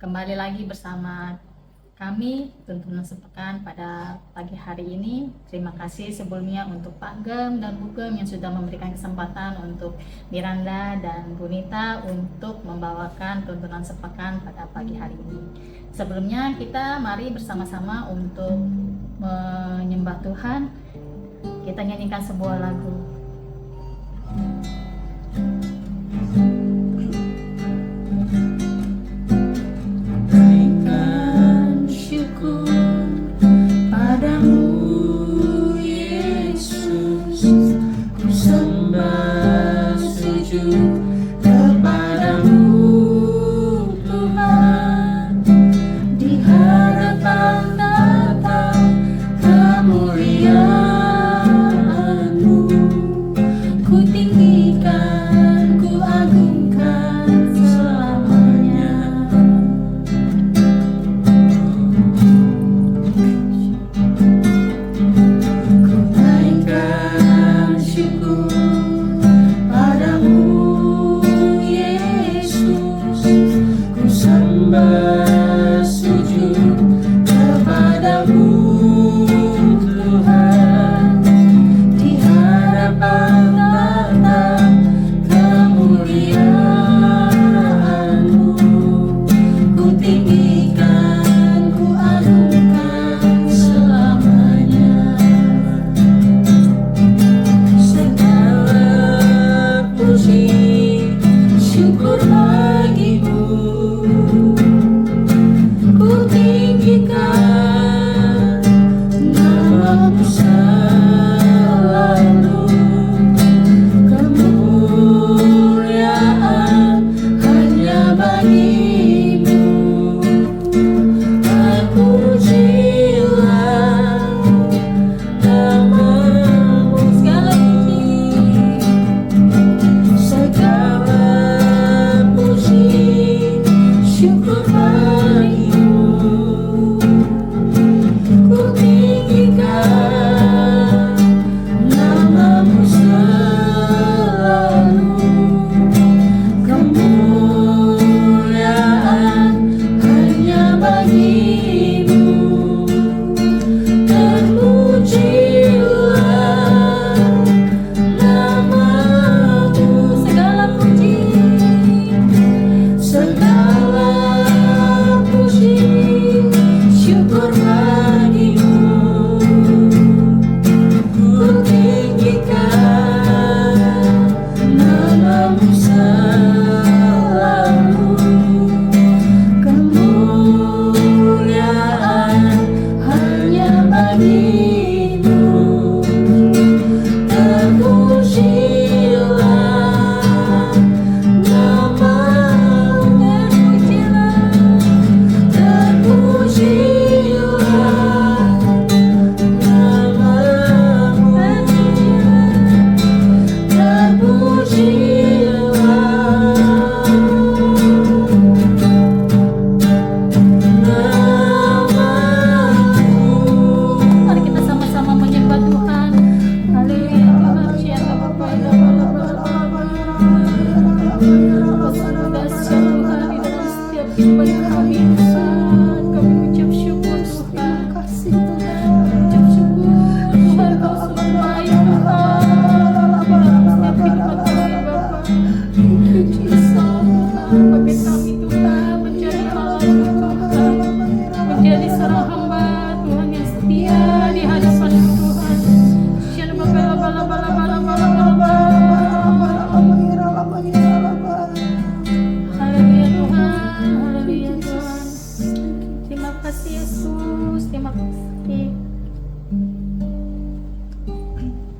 Kembali lagi bersama kami tuntunan sepekan pada pagi hari ini. Terima kasih sebelumnya untuk Pak Gem dan Bu Gem yang sudah memberikan kesempatan untuk Miranda dan Bunita untuk membawakan tuntunan sepekan pada pagi hari ini. Sebelumnya kita mari bersama-sama untuk menyembah Tuhan. Kita nyanyikan sebuah lagu.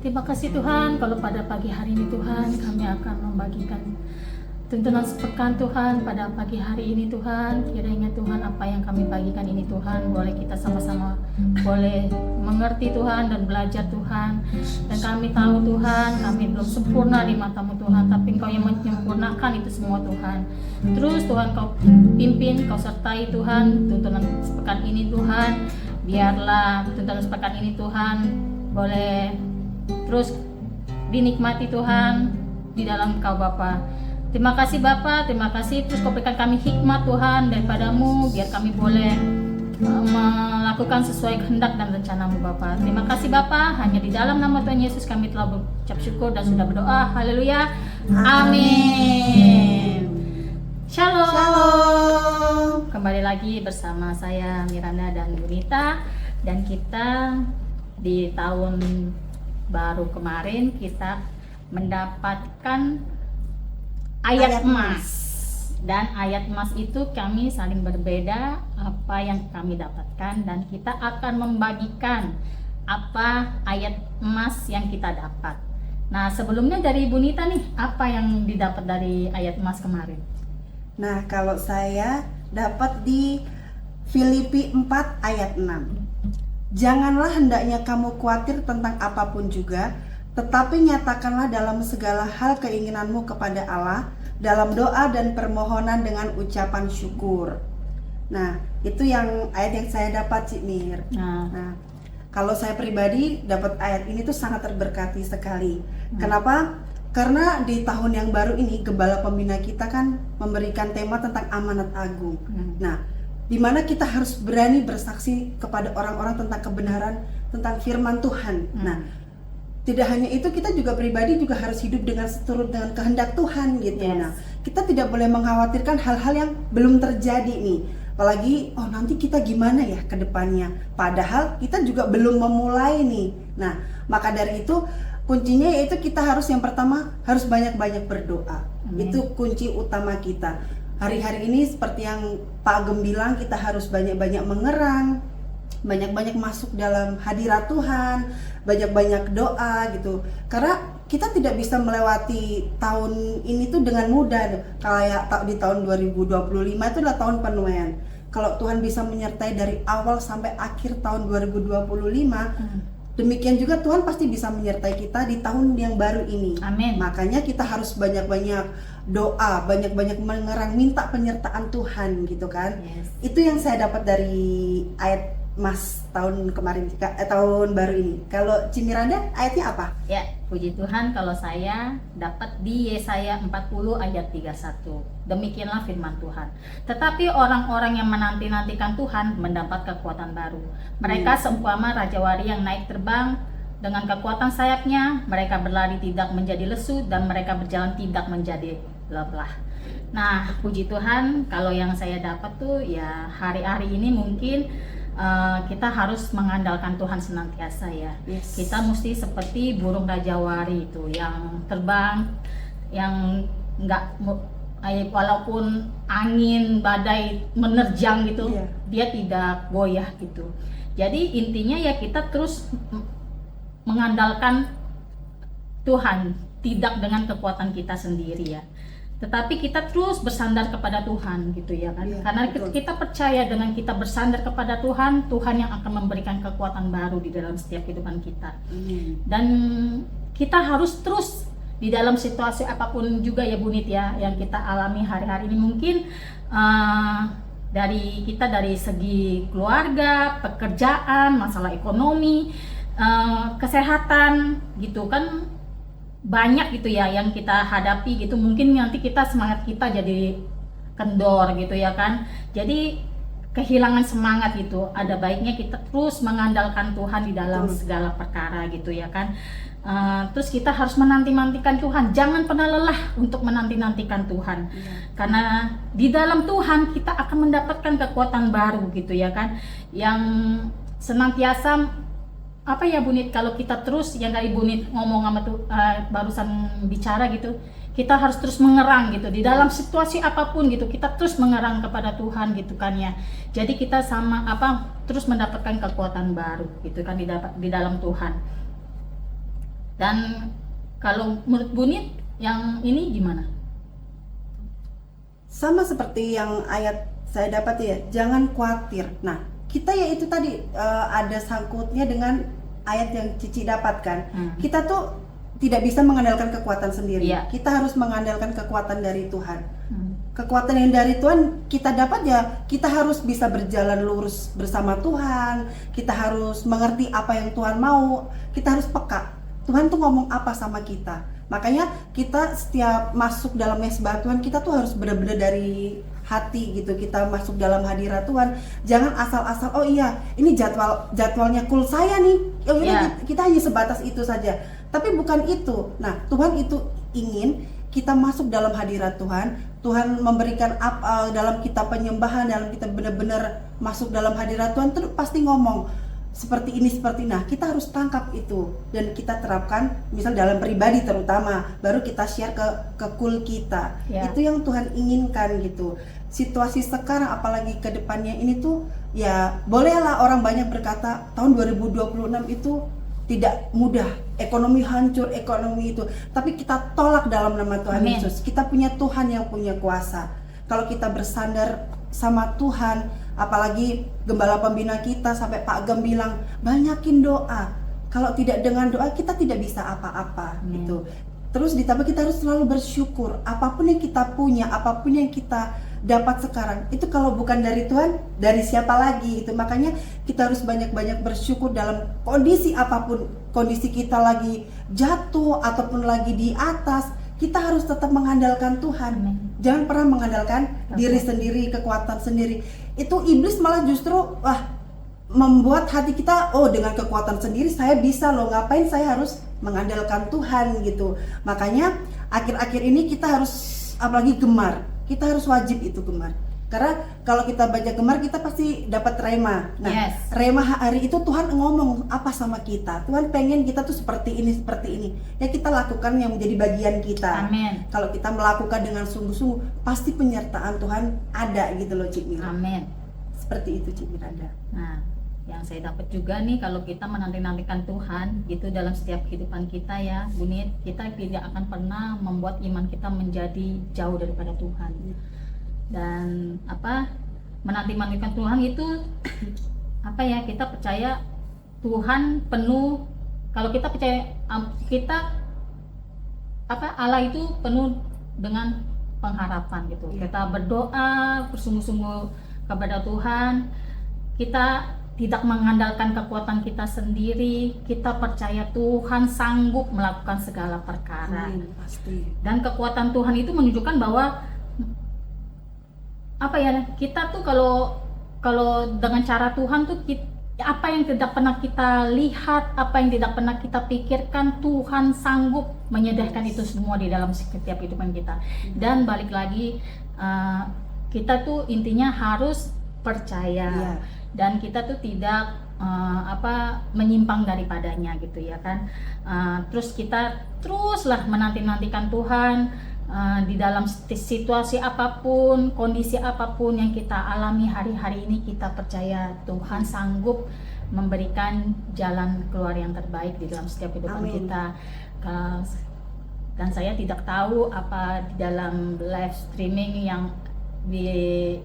Terima kasih Tuhan, kalau pada pagi hari ini Tuhan kami akan membagikan tuntunan sepekan Tuhan pada pagi hari ini Tuhan. Kiranya Tuhan apa yang kami bagikan ini Tuhan boleh kita sama-sama boleh mengerti Tuhan dan belajar Tuhan. Dan kami tahu Tuhan kami belum sempurna di mata-Mu Tuhan, tapi Engkau yang menyempurnakan itu semua Tuhan. Terus Tuhan Kau pimpin, Kau sertai Tuhan tuntunan sepekan ini Tuhan. Biarlah tuntunan sepekan ini Tuhan boleh terus dinikmati Tuhan di dalam Kau Bapa. Terima kasih Bapa, terima kasih terus Kau berikan kami hikmat Tuhan daripadamu, biar kami boleh melakukan sesuai kehendak dan rencana-Mu Bapa. Terima kasih Bapa, hanya di dalam nama Tuhan Yesus kami telah berucap syukur dan sudah berdoa. Haleluya. Amin. Shalom. Shalom. Kembali lagi bersama saya Miranda dan Bunita, dan kita di tahun baru kemarin kita mendapatkan ayat emas. Dan ayat emas itu kami saling berbeda apa yang kami dapatkan, dan kita akan membagikan apa ayat emas yang kita dapat. Nah, sebelumnya dari Ibu Nita nih, apa yang didapat dari ayat emas kemarin? Nah, kalau saya dapat di Filipi 4 ayat 6. Janganlah hendaknya kamu khawatir tentang apapun juga, tetapi nyatakanlah dalam segala hal keinginanmu kepada Allah dalam doa dan permohonan dengan ucapan syukur. Nah, itu yang ayat yang saya dapat, Cik Mir. Nah, kalau saya pribadi dapat ayat ini tuh sangat terberkati sekali. Kenapa? Karena di tahun yang baru ini Gembala Pembina kita kan memberikan tema tentang amanat agung. Nah, di mana kita harus berani bersaksi kepada orang-orang tentang kebenaran, tentang firman Tuhan. Nah, tidak hanya itu, kita juga pribadi juga harus hidup dengan seturut dengan kehendak Tuhan gitu. Yes. Nah, kita tidak boleh mengkhawatirkan hal-hal yang belum terjadi nih. Apalagi, oh nanti kita gimana ya ke depannya. Padahal kita juga belum memulai nih. Nah, maka dari itu kuncinya yaitu kita harus yang pertama harus banyak-banyak berdoa. Itu kunci utama kita. Hari-hari ini seperti yang Pak Agem bilang, kita harus banyak-banyak mengerang, banyak-banyak masuk dalam hadirat Tuhan, banyak-banyak doa gitu. Karena kita tidak bisa melewati tahun ini tuh dengan mudah. Kayak di tahun 2025 itu adalah tahun penuaian. Kalau Tuhan bisa menyertai dari awal sampai akhir tahun 2025, demikian juga Tuhan pasti bisa menyertai kita di tahun yang baru ini. Amin. Makanya kita harus banyak-banyak doa, banyak-banyak mengerang, minta penyertaan Tuhan gitu kan. Yes. Itu yang saya dapat dari ayat Mas tahun kemarin, tahun baru ini. Kalau Cimiranda, ayatnya apa? Ya, puji Tuhan, kalau saya dapat di Yesaya 40 ayat 31. Demikianlah firman Tuhan. Tetapi orang-orang yang menanti-nantikan Tuhan mendapat kekuatan baru. Mereka seumpama rajawari yang naik terbang dengan kekuatan sayapnya. Mereka berlari tidak menjadi lesu, dan mereka berjalan tidak menjadi lelah. Nah, puji Tuhan, kalau yang saya dapat tuh ya hari-hari ini mungkin kita harus mengandalkan Tuhan senantiasa ya. Yes. Kita mesti seperti burung rajawari itu yang terbang, yang nggak walaupun angin badai menerjang gitu, dia tidak goyah gitu. Jadi intinya ya kita terus mengandalkan Tuhan, tidak dengan kekuatan kita sendiri ya. Tetapi kita terus bersandar kepada Tuhan gitu ya kan. Karena kita percaya dengan kita bersandar kepada Tuhan, Tuhan yang akan memberikan kekuatan baru di dalam setiap kehidupan kita. Dan kita harus terus di dalam situasi apapun juga ya Bu Nit ya, yang kita alami hari-hari ini. Mungkin dari segi keluarga, pekerjaan, masalah ekonomi, kesehatan gitu kan, banyak gitu ya yang kita hadapi gitu. Mungkin nanti kita semangat kita jadi kendor gitu ya kan, jadi kehilangan semangat gitu. Ada baiknya kita terus mengandalkan Tuhan di dalam segala perkara gitu ya kan. Terus kita harus menanti-nantikan Tuhan, jangan pernah lelah untuk menanti-nantikan Tuhan. Karena di dalam Tuhan kita akan mendapatkan kekuatan baru gitu ya kan, yang senantiasa apa ya Bu Nit, kalau kita terus yang dari Bu Nit ngomong sama barusan bicara gitu, kita harus terus mengerang gitu di dalam situasi apapun gitu, kita terus mengerang kepada Tuhan gitu kan ya. Jadi kita terus mendapatkan kekuatan baru gitu kan di dalam Tuhan. Dan kalau menurut Bu Nit yang ini gimana? Sama seperti yang ayat saya dapat ya, jangan khawatir. Nah, kita ya itu tadi ada sangkutnya dengan ayat yang Cici dapatkan. Kita tuh tidak bisa mengandalkan kekuatan sendiri. Kita harus mengandalkan kekuatan dari Tuhan. Kekuatan yang dari Tuhan kita dapat ya, kita harus bisa berjalan lurus bersama Tuhan. Kita harus mengerti apa yang Tuhan mau. Kita harus peka. Tuhan tuh ngomong apa sama kita. Makanya kita setiap masuk dalam mesbah Tuhan, kita tuh harus benar-benar dari hati gitu. Kita masuk dalam hadirat Tuhan, jangan asal-asal oh iya ini jadwalnya cool saya nih, ya udah kita hanya sebatas itu saja. Tapi bukan itu. Nah, Tuhan itu ingin kita masuk dalam hadirat Tuhan. Tuhan memberikan dalam kita penyembahan, dalam kita benar-benar masuk dalam hadirat Tuhan, terus pasti ngomong seperti ini, seperti nah, kita harus tangkap itu dan kita terapkan, misal dalam pribadi terutama, baru kita share ke kul kita. Itu yang Tuhan inginkan gitu. Situasi sekarang apalagi ke depannya ini tuh ya bolehlah orang banyak berkata tahun 2026 itu tidak mudah, ekonomi hancur, ekonomi itu. Tapi kita tolak dalam nama Tuhan Yesus. Kita punya Tuhan yang punya kuasa. Kalau kita bersandar sama Tuhan, apalagi gembala pembina kita sampai Pak Gem bilang banyakin doa. Kalau tidak dengan doa kita tidak bisa apa-apa gitu. Terus ditambah kita harus selalu bersyukur. Apapun yang kita punya, apapun yang kita dapat sekarang, itu kalau bukan dari Tuhan, dari siapa lagi itu. Makanya kita harus banyak-banyak bersyukur dalam kondisi apapun. Kondisi kita lagi jatuh ataupun lagi di atas, kita harus tetap mengandalkan Tuhan. Jangan pernah mengandalkan diri sendiri, kekuatan sendiri. Itu iblis malah justru membuat hati kita, oh dengan kekuatan sendiri saya bisa loh, ngapain saya harus mengandalkan Tuhan gitu. Makanya akhir-akhir ini kita harus apalagi gemar. Kita harus wajib itu gemar. Karena kalau kita baca gemar kita pasti dapat rema. Nah, rema hari itu Tuhan ngomong apa sama kita. Tuhan pengen kita tuh seperti ini, seperti ini. Ya kita lakukan yang menjadi bagian kita. Amin. Kalau kita melakukan dengan sungguh-sungguh, pasti penyertaan Tuhan ada gitu loh Cik Mira. Amin. Seperti itu Cik Miranda. Nah, yang saya dapat juga nih, kalau kita menanti-nantikan Tuhan itu dalam setiap kehidupan kita ya Bu Nit, kita tidak akan pernah membuat iman kita menjadi jauh daripada Tuhan. Dan menanti-nantikan Tuhan itu kita percaya Tuhan penuh. Kalau kita percaya Allah itu penuh dengan pengharapan gitu. Kita berdoa bersungguh-sungguh kepada Tuhan. Kita tidak mengandalkan kekuatan kita sendiri, kita percaya Tuhan sanggup melakukan segala perkara. Pasti. Dan kekuatan Tuhan itu menunjukkan bahwa kita tuh kalau dengan cara Tuhan tuh apa yang tidak pernah kita lihat, apa yang tidak pernah kita pikirkan, Tuhan sanggup menyediakan itu semua di dalam setiap kehidupan kita. Dan balik lagi, kita tuh intinya harus percaya. Dan kita tuh tidak menyimpang daripadanya gitu ya kan. Terus kita teruslah menanti-nantikan Tuhan di dalam situasi apapun, kondisi apapun yang kita alami hari-hari ini. Kita percaya Tuhan sanggup memberikan jalan keluar yang terbaik di dalam setiap kehidupan kita. Dan saya tidak tahu apa di dalam live streaming yang di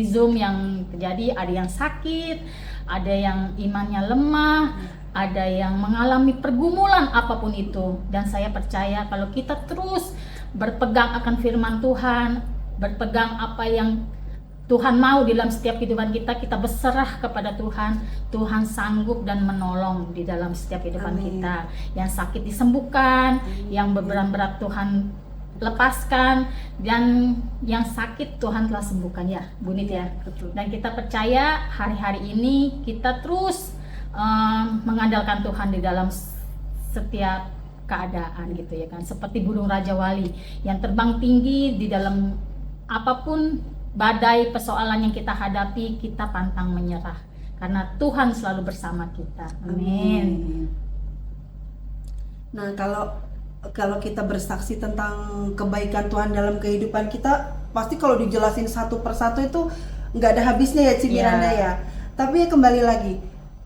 Zoom yang terjadi, ada yang sakit, ada yang imannya lemah, ada yang mengalami pergumulan apapun itu. Dan saya percaya kalau kita terus berpegang akan firman Tuhan, berpegang apa yang Tuhan mau di dalam setiap kehidupan kita, kita berserah kepada Tuhan, Tuhan sanggup dan menolong di dalam setiap kehidupan kita. Yang sakit disembuhkan, yang berat-berat Tuhan lepaskan, dan yang sakit Tuhan telah sembuhkan ya Bu Nit ya. Dan kita percaya hari-hari ini kita terus mengandalkan Tuhan di dalam setiap keadaan gitu ya kan. Seperti burung Raja Wali yang terbang tinggi di dalam apapun badai persoalan yang kita hadapi, kita pantang menyerah karena Tuhan selalu bersama kita. Amin. Nah, kalau kita bersaksi tentang kebaikan Tuhan dalam kehidupan kita, pasti kalau dijelasin satu persatu itu nggak ada habisnya ya Cik Miranda ya. Tapi ya kembali lagi,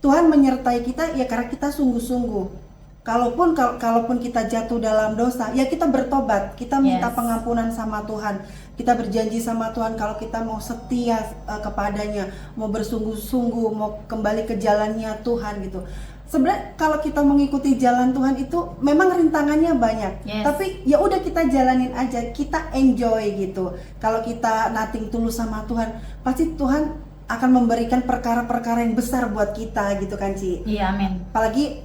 Tuhan menyertai kita ya karena kita sungguh-sungguh. Kalaupun kita jatuh dalam dosa, ya kita bertobat, kita minta pengampunan sama Tuhan, kita berjanji sama Tuhan kalau kita mau setia kepadanya, mau bersungguh-sungguh, mau kembali ke jalannya Tuhan gitu. Sebenarnya kalau kita mengikuti jalan Tuhan itu memang rintangannya banyak, tapi ya udah kita jalanin aja, kita enjoy gitu. Kalau kita nothing tulus sama Tuhan, pasti Tuhan akan memberikan perkara-perkara yang besar buat kita gitu kan Ci. Iya, amin. Apalagi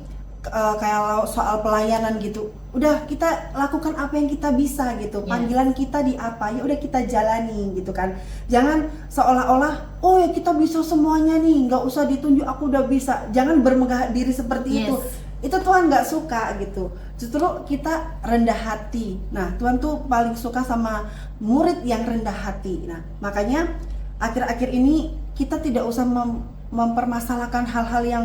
Kalau soal pelayanan gitu, udah kita lakukan apa yang kita bisa gitu. Yes. Panggilan kita di apa, ya udah kita jalani gitu kan. Jangan seolah-olah oh ya kita bisa semuanya nih, nggak usah ditunjuk aku udah bisa. Jangan bermegah diri seperti Yes. itu Tuhan nggak suka gitu. Justru kita rendah hati. Nah, Tuhan tuh paling suka sama murid yang rendah hati. Nah, makanya akhir-akhir ini kita tidak usah mempermasalahkan hal-hal yang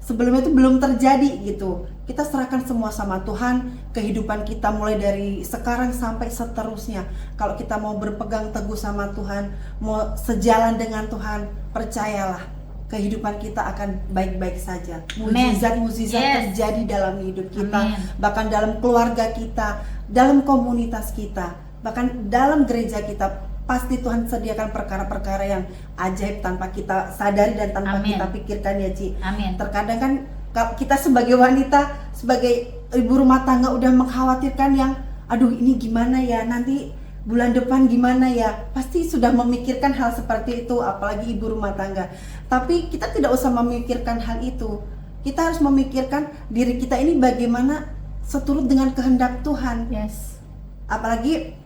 sebelumnya itu belum terjadi gitu. Kita serahkan semua sama Tuhan, kehidupan kita mulai dari sekarang sampai seterusnya. Kalau kita mau berpegang teguh sama Tuhan, mau sejalan dengan Tuhan, percayalah kehidupan kita akan baik-baik saja. Mukjizat-mukjizat terjadi dalam hidup kita, bahkan dalam keluarga kita, dalam komunitas kita, bahkan dalam gereja kita. Pasti Tuhan sediakan perkara-perkara yang ajaib tanpa kita sadari dan tanpa kita pikirkan ya Ci. Terkadang kan kita sebagai wanita, sebagai ibu rumah tangga udah mengkhawatirkan yang aduh ini gimana ya, nanti bulan depan gimana ya, pasti sudah memikirkan hal seperti itu, apalagi ibu rumah tangga. Tapi kita tidak usah memikirkan hal itu. Kita harus memikirkan diri kita ini bagaimana seturut dengan kehendak Tuhan. Yes. Apalagi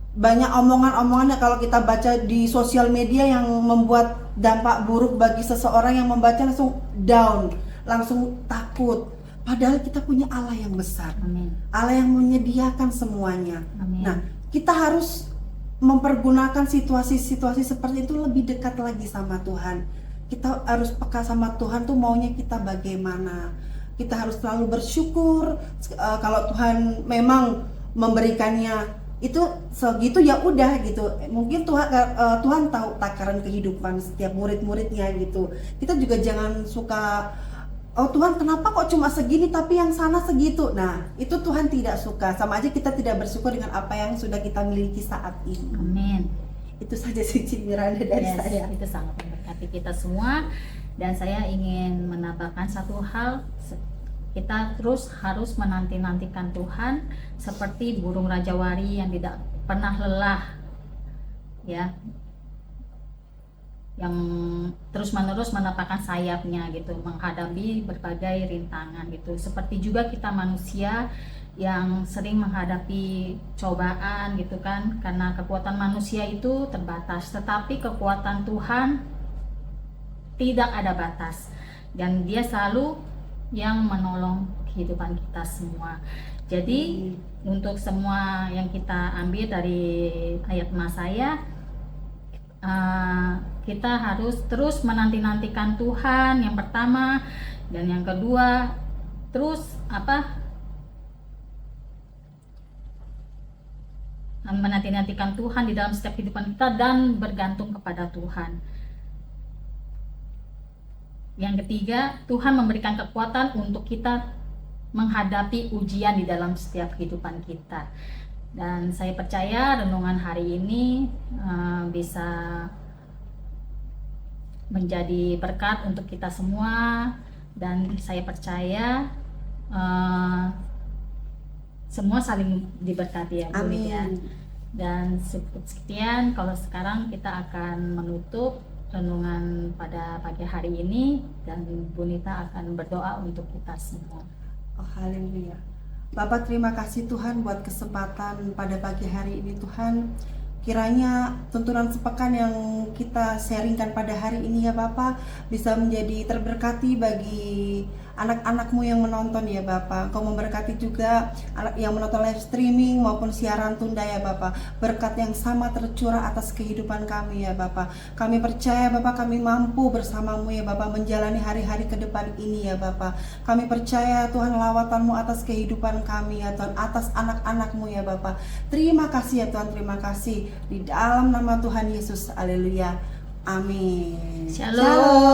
banyak omongan-omongan kalau kita baca di sosial media yang membuat dampak buruk bagi seseorang yang membaca, langsung down, langsung takut. Padahal kita punya Allah yang besar. Amin. Allah yang menyediakan semuanya. Amin. Nah, kita harus mempergunakan situasi-situasi seperti itu lebih dekat lagi sama Tuhan. Kita harus peka sama Tuhan tuh maunya kita bagaimana. Kita harus selalu bersyukur kalau Tuhan memang memberikannya itu segitu ya udah gitu. Mungkin Tuhan tahu takaran kehidupan setiap murid-muridnya gitu. Kita juga jangan suka oh Tuhan kenapa kok cuma segini tapi yang sana segitu. Nah itu Tuhan tidak suka. Sama aja kita tidak bersyukur dengan apa yang sudah kita miliki saat ini. Amin. Itu saja sih Miranda dari saya. Itu sangat memberkati kita semua. Dan saya ingin menambahkan satu hal, kita terus harus menanti-nantikan Tuhan seperti burung rajawari yang tidak pernah lelah, ya, yang terus-menerus menapakkan sayapnya gitu menghadapi berbagai rintangan gitu. Seperti juga kita manusia yang sering menghadapi cobaan gitu kan, karena kekuatan manusia itu terbatas, tetapi kekuatan Tuhan tidak ada batas dan Dia selalu yang menolong kehidupan kita semua. Jadi untuk semua yang kita ambil dari ayat mas saya, kita harus terus menanti-nantikan Tuhan yang pertama, dan yang kedua terus menanti-nantikan Tuhan di dalam setiap kehidupan kita dan bergantung kepada Tuhan. Yang ketiga, Tuhan memberikan kekuatan untuk kita menghadapi ujian di dalam setiap kehidupan kita. Dan saya percaya renungan hari ini bisa menjadi berkat untuk kita semua, dan saya percaya semua saling diberkati ya Bu ya. Dan sekian, kalau sekarang kita akan menutup renungan pada pagi hari ini dan Bu Nita akan berdoa untuk kita semua. Oh haleluya. Bapak terima kasih Tuhan buat kesempatan pada pagi hari ini Tuhan. Kiranya tuntunan sepekan yang kita sharingkan pada hari ini ya Bapak bisa menjadi terberkati bagi anak-anakmu yang menonton ya Bapak. Engkau memberkati juga anak yang menonton live streaming maupun siaran tunda ya Bapak. Berkat yang sama tercurah atas kehidupan kami ya Bapak. Kami percaya Bapak kami mampu bersamamu ya Bapak menjalani hari-hari ke depan ini ya Bapak. Kami percaya Tuhan lawatanmu atas kehidupan kami ya Tuhan, atas anak-anakmu ya Bapak. Terima kasih ya Tuhan, terima kasih. Di dalam nama Tuhan Yesus, haleluya. Amin. Shalom.